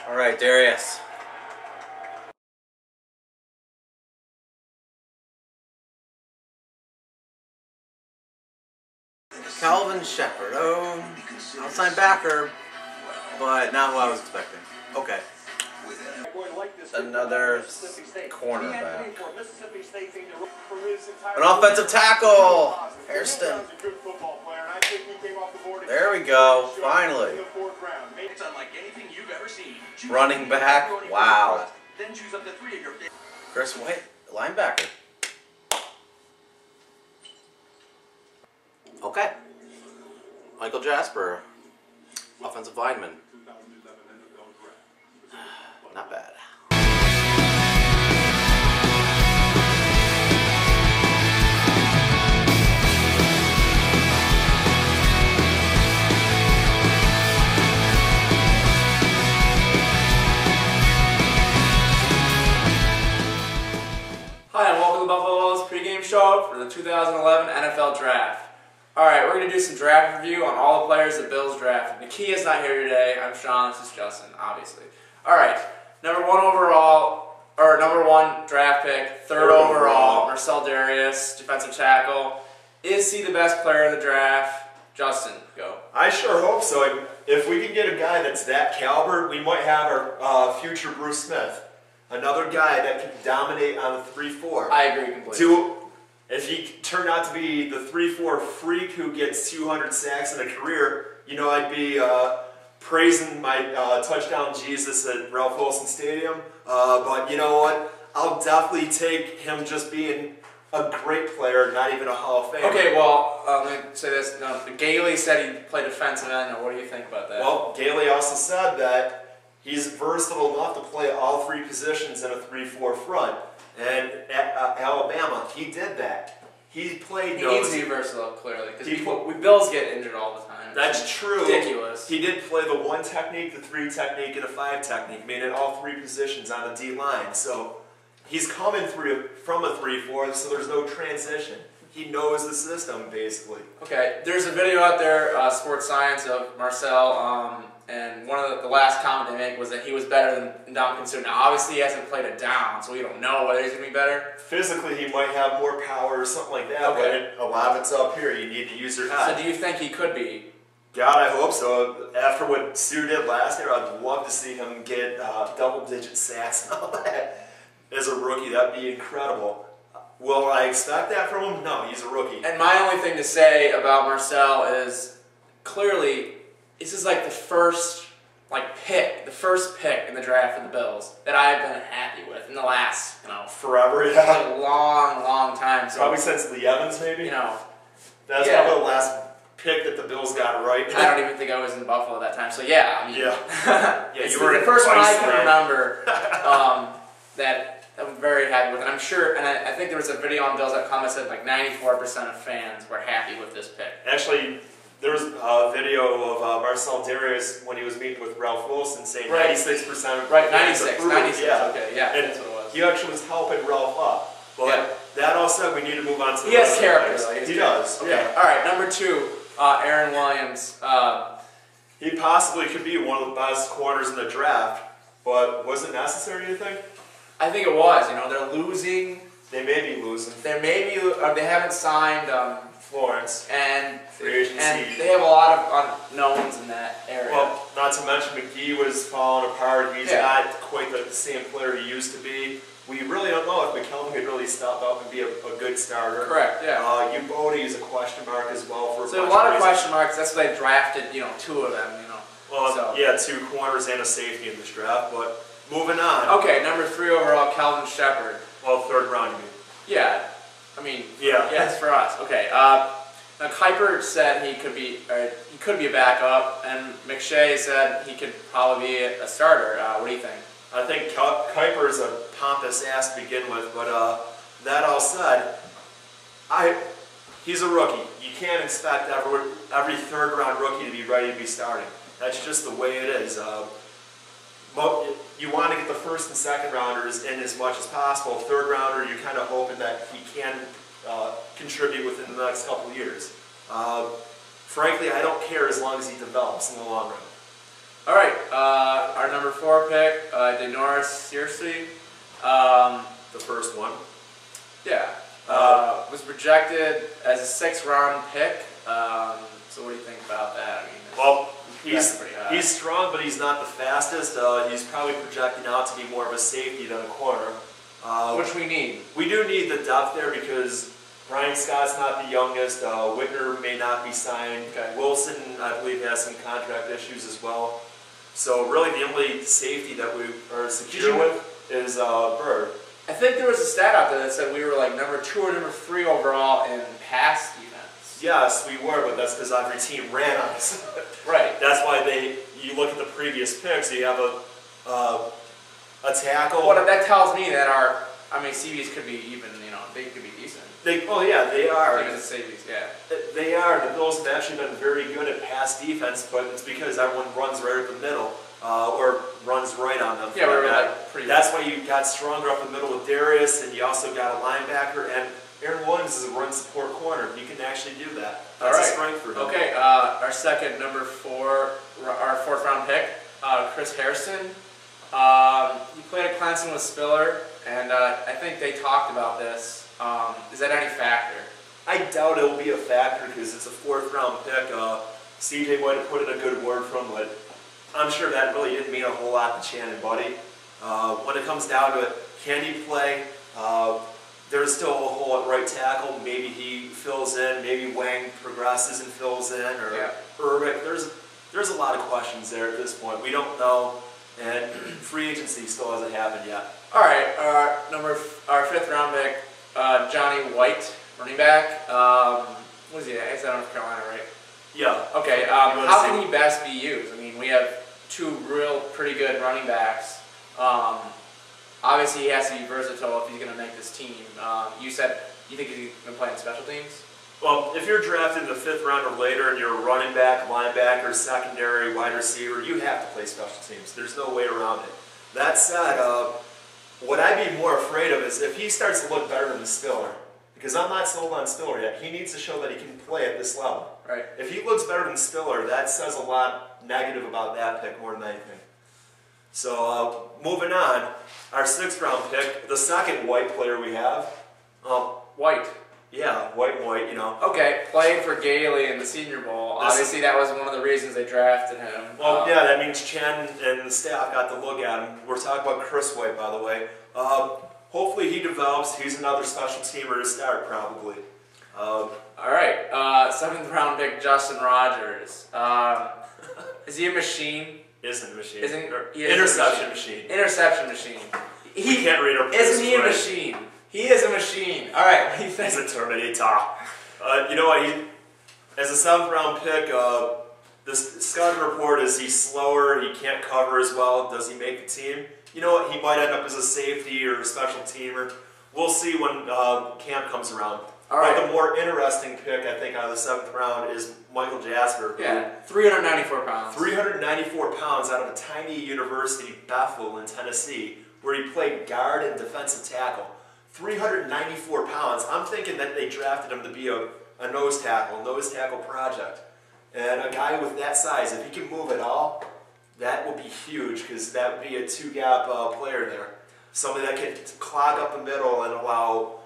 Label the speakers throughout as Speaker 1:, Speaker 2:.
Speaker 1: All right, Dareus. Kelvin Sheppard. Oh, outside backer, but not what I was expecting. Okay. Another cornerback. An offensive tackle. Hairston. There we go. Finally. Running back. Wow. Chris White, linebacker. Okay. Michael Jasper, offensive lineman. Not bad.
Speaker 2: Hi, and welcome to the Buffalo Bills pregame show for the 2011 NFL Draft. Alright, we're going to do some draft review on all the players the Bills drafted. The key is not here today. I'm Sean, this is Justin, obviously. Alright, number one draft pick, third overall, Marcell Dareus, defensive tackle. Is he the best player in the draft? Justin, go.
Speaker 3: I sure hope so. If we can get a guy that's that caliber, we might have our future Bruce Smith. Another guy that can dominate on the 3-4.
Speaker 2: I agree completely.
Speaker 3: If he turned out to be the 3-4 freak who gets 200 sacks in a career, you know, I'd be praising my touchdown Jesus at Ralph Wilson Stadium. But you know what? I'll definitely take him just being a great player, not even a Hall of Famer.
Speaker 2: Okay, well, let me say this. Gailey said he played defensive end. What do you think about that?
Speaker 3: Well, Gailey also said that he's versatile enough to play all three positions in a 3-4 front. And at Alabama, he did that. He played
Speaker 2: He needs to be versatile, clearly, because we Bills get injured all the time.
Speaker 3: That's true.
Speaker 2: Ridiculous.
Speaker 3: He did play the 1 technique, the 3 technique, and a 5 technique, made it all 3 positions on the D-line. So he's coming from a 3-4, so there's no transition. He knows the system, basically.
Speaker 2: Okay, there's a video out there, Sports Science, of Marcell, and one of the last comment they make was that he was better than Dominican Sue. Now, obviously, he hasn't played it down, so we don't know whether he's going to be better.
Speaker 3: Physically, he might have more power or something like that,
Speaker 2: okay.
Speaker 3: But a lot of it's up here. You need to use your head.
Speaker 2: So do you think he could be?
Speaker 3: God, I hope so. After what Sue did last year, I'd love to see him get double-digit sacks and all that. As a rookie, that'd be incredible. Will I expect that from him? No, he's a rookie.
Speaker 2: And my only thing to say about Marcell is, clearly, this is like the first pick in the draft for the Bills that I've been happy with in the last,
Speaker 3: forever, yeah.
Speaker 2: Like a long time. So,
Speaker 3: probably since Lee Evans, maybe. That's
Speaker 2: yeah.
Speaker 3: probably the last pick that the Bills got right.
Speaker 2: I don't even think I was in Buffalo at that time. So yeah, I mean,
Speaker 3: yeah,
Speaker 2: it's
Speaker 3: you were
Speaker 2: the first one I can
Speaker 3: Iceland.
Speaker 2: Remember that I'm very happy with. And I'm sure, and I think there was a video on Bills.com that said like 94% of fans were happy with this pick.
Speaker 3: Actually, there was a video of Marcell Dareus when he was meeting with Ralph Wilson saying 96% of fans approved.
Speaker 2: 96,
Speaker 3: yeah.
Speaker 2: okay, yeah,
Speaker 3: and
Speaker 2: that's what it was.
Speaker 3: He actually was helping Ralph up. But that all said, we need to move on to the
Speaker 2: He has
Speaker 3: rest
Speaker 2: character,
Speaker 3: of the
Speaker 2: though.
Speaker 3: players. He does.
Speaker 2: Okay.
Speaker 3: Yeah.
Speaker 2: All right, number 2, Aaron Williams.
Speaker 3: He possibly could be one of the best corners in the draft, but was it necessary, do you think?
Speaker 2: I think it was. They're losing.
Speaker 3: They may be losing.
Speaker 2: They haven't signed
Speaker 3: Florence.
Speaker 2: And
Speaker 3: free agency.
Speaker 2: And they have a lot of unknowns in that area.
Speaker 3: Well, not to mention McGee was falling apart. He's not quite the same player he used to be. We really don't know if McKelvin could really step up and be a good starter.
Speaker 2: Correct, yeah.
Speaker 3: Ubodi is a question mark as well for
Speaker 2: a lot of question marks. That's why they drafted, 2 of them,
Speaker 3: Well,
Speaker 2: so.
Speaker 3: Yeah, 2 corners and a safety in this draft, but moving on.
Speaker 2: Okay, number 3 overall, Kelvin Sheppard.
Speaker 3: Well, 3rd round, you mean?
Speaker 2: Yeah, I mean,
Speaker 3: yeah,
Speaker 2: it's for us. Okay, now Kuiper said he could be a backup, and McShay said he could probably be a starter. What do you think?
Speaker 3: I think Kuiper is a pompous ass to begin with, but that all said, he's a rookie. You can't expect every 3rd round rookie to be ready to be starting. That's just the way it is. You want to get the 1st and 2nd rounders in as much as possible. 3rd rounder, you're kind of hoping that he can contribute within the next couple of years. Frankly, I don't care as long as he develops in the long run.
Speaker 2: All right, our number 4 pick, Dareus Searcy.
Speaker 3: The first one.
Speaker 2: Yeah. Was projected as a 6th round pick. So what do you think about that? I mean,
Speaker 3: well, he's strong, but he's not the fastest. He's probably projecting out to be more of a safety than a corner.
Speaker 2: Which we need.
Speaker 3: We do need the depth there because Brian Scott's not the youngest. Whitner may not be signed.
Speaker 2: Okay.
Speaker 3: Wilson, I believe, has some contract issues as well. So really the only safety that we are secure with is Bird.
Speaker 2: I think there was a stat out there that said we were like number 2 or number 3 overall in pass defense.
Speaker 3: Yes, we were, but that's because every team ran on us.
Speaker 2: Right.
Speaker 3: That's why you look at the previous picks, you have a tackle.
Speaker 2: Well, that tells me that CBs could be even, they could be decent.
Speaker 3: Oh yeah, they are.
Speaker 2: Even the safeties, yeah.
Speaker 3: They are. The Bills have actually been very good at pass defense, but it's because everyone runs right up the middle, or runs right on them.
Speaker 2: Yeah, we're like pretty.
Speaker 3: That's why you got stronger up the middle with Dareus, and you also got a linebacker, and Aaron Williams is a run support corner. You can actually do that. That's a strength for him.
Speaker 2: Okay, our second number 4, our 4th round pick, Chris Hairston. He played at Clemson with Spiller, and I think they talked about this. Is that any factor?
Speaker 3: I doubt it will be a factor because it's a 4th round pick. CJ might have put in a good word for him, but I'm sure that really didn't mean a whole lot to Shannon Buddy. When it comes down to it, can he play? There's still a hole at right tackle. Maybe he fills in. Maybe Wang progresses and fills in, or Urbic. There's a lot of questions there at this point. We don't know, and free agency still hasn't happened yet.
Speaker 2: All right, our 5th round pick, Johnny White, running back. What is he? He's out of North Carolina, right?
Speaker 3: Yeah.
Speaker 2: Okay. How can he best be used? I mean, we have 2 pretty good running backs. Obviously, he has to be versatile if he's going to make this team. You said you think he's going to play in special teams?
Speaker 3: Well, if you're drafted in the 5th round or later and you're a running back, linebacker, secondary, wide receiver, you have to play special teams. There's no way around it. That said, what I'd be more afraid of is if he starts to look better than Spiller, because I'm not sold on Spiller yet. He needs to show that he can play at this level.
Speaker 2: Right.
Speaker 3: If he looks better than Spiller, that says a lot negative about that pick more than anything. So moving on, our 6th round pick, the second white player we have.
Speaker 2: White.
Speaker 3: Yeah, white,
Speaker 2: Okay, playing for Gailey in the Senior Bowl. Obviously, that was one of the reasons they drafted him.
Speaker 3: Well, yeah, that means Chen and the staff got to look at him. We're talking about Chris White, by the way. Hopefully he develops. He's another special teamer to start, probably.
Speaker 2: All right, 7th round pick, Justin Rogers. Is he a machine?
Speaker 3: Isn't a machine.
Speaker 2: Interception machine. Interception machine.
Speaker 3: He can't read our
Speaker 2: Isn't he a machine? He is a machine. All right, what do you think?
Speaker 3: He's a Terminator. You know what? As a 7th round pick, the scouting report is he's slower, he can't cover as well. Does he make the team? You know what? He might end up as a safety or a special teamer. We'll see when camp comes around.
Speaker 2: All right.
Speaker 3: But the more interesting pick, I think, out of the 7th round is Michael Jasper.
Speaker 2: Yeah, 394 pounds.
Speaker 3: 394 pounds out of a tiny university, Bethel in Tennessee, where he played guard and defensive tackle. 394 pounds. I'm thinking that they drafted him to be a nose tackle project. And a guy with that size, if he can move at all, that would be huge because that would be a 2-gap player there. Somebody that could clog up the middle and allow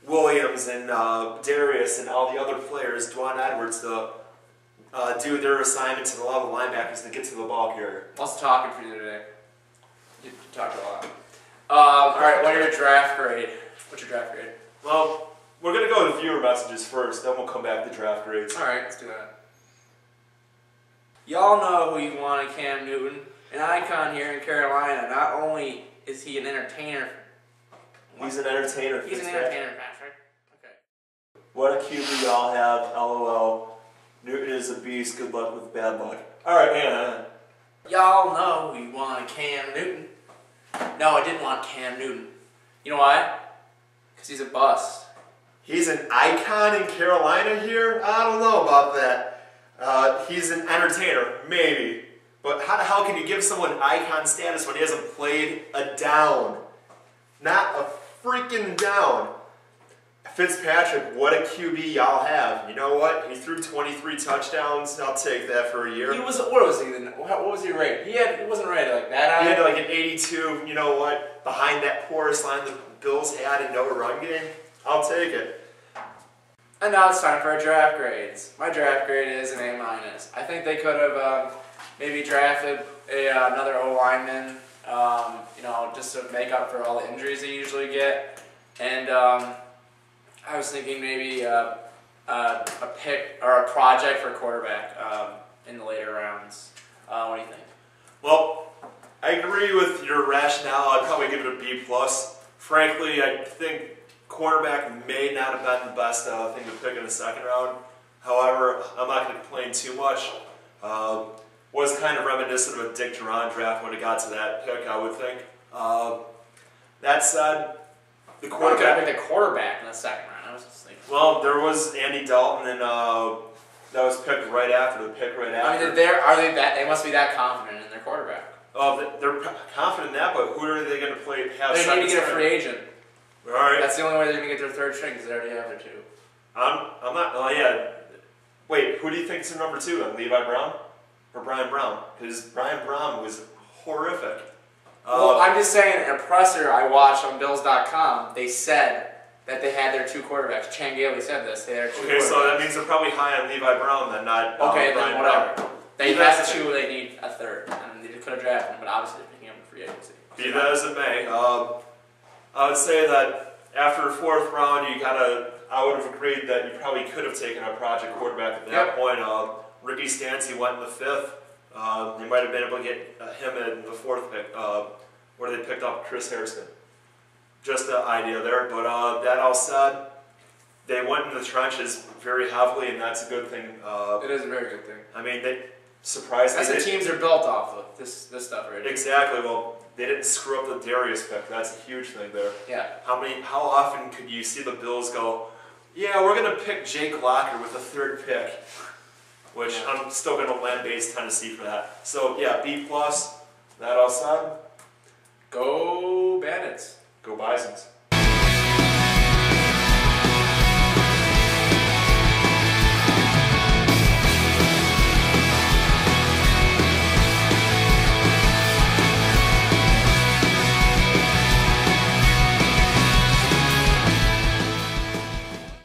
Speaker 3: Williams and Dareus and all the other players, Dwan Edwards, to do their assignment to the level linebackers to get to the ball carrier.
Speaker 2: Lots of talking for you today. You talked a lot. All right, what's your draft grade?
Speaker 3: Well, we're going to go to viewer messages first, then we'll come back to draft grades.
Speaker 2: All right, let's do that. Y'all know who you want in Cam Newton, an icon here in Carolina. Not only is he an entertainer.
Speaker 3: He's an entertainer.
Speaker 2: He's an entertainer, Patrick. Okay.
Speaker 3: What a QB y'all have, LOL. Newton is a beast, good luck with bad luck. All right, hang on.
Speaker 2: Y'all know who you want in Cam Newton. No, I didn't want Cam Newton. You know why? Because he's a bust.
Speaker 3: He's an icon in Carolina here? I don't know about that. He's an entertainer, maybe. But how the hell can you give someone icon status when he hasn't played a down? Not a freaking down. Fitzpatrick, what a QB y'all have. You know what? He threw 23 touchdowns. I'll take that for a year.
Speaker 2: He was, what was he then? What was he rated? He wasn't rated like that.
Speaker 3: He had like an 82. You know what? Behind that porous line the Bills had and no run game. I'll take it.
Speaker 2: And now it's time for our draft grades. My draft grade is an A-. I think they could have maybe drafted another O-lineman, you know, just to make up for all the injuries they usually get. And I was thinking maybe a pick or a project for quarterback in the later rounds. What do you think?
Speaker 3: Well, I agree with your rationale. I'd probably give it a B+. Frankly, I think cornerback may not have been the best thing to pick in the second round. However, I'm not going to complain too much. Was kind of reminiscent of a Dick Duran draft when it got to that pick, I would think. That said, the quarterback...
Speaker 2: The quarterback in the second round. I was just thinking.
Speaker 3: Well, there was Andy Dalton, and that was picked right after the pick right after.
Speaker 2: I mean, they must be that confident in their quarterback.
Speaker 3: They're confident in that, but who are they going to play?
Speaker 2: They need to get a free agent.
Speaker 3: All right.
Speaker 2: That's the only way they're going to get their third string because they already have their two.
Speaker 3: I'm not. Oh yeah. Wait, who do you think's in number 2 then? Levi Brown or Brian Brown? Because Brian Brown was horrific.
Speaker 2: Well, I'm just saying, a presser I watched on Bills.com, they said that they had their 2 quarterbacks. Chan Gailey said this. They had 2
Speaker 3: Okay, so that means they're probably high on Levi Brown, then not
Speaker 2: okay,
Speaker 3: Brian
Speaker 2: then whatever.
Speaker 3: Brown.
Speaker 2: They have the 2, they need a third. And they could have drafted him, but obviously they're picking him in free agency.
Speaker 3: Be that as it may, I would say that after 4th round, I would have agreed that you probably could have taken a project quarterback at that point. Ricky Stancy went in the 5th. They might have been able to get him in the 4th pick, where they picked up Chris Hairston. Just the idea there. But that all said, they went in the trenches very heavily, and that's a good thing.
Speaker 2: It is a very good thing.
Speaker 3: I mean, they surprised me.
Speaker 2: That's what teams are built off of, this stuff right here.
Speaker 3: Exactly. Well, they didn't screw up the Dareus pick. That's a huge thing there.
Speaker 2: Yeah.
Speaker 3: How often could you see the Bills go, yeah, we're going to pick Jake Locker with the 3rd pick, which I'm still going to land-base Tennessee for that. So, yeah, B+. That all said.
Speaker 2: Go Bandits.
Speaker 3: Go Bisons.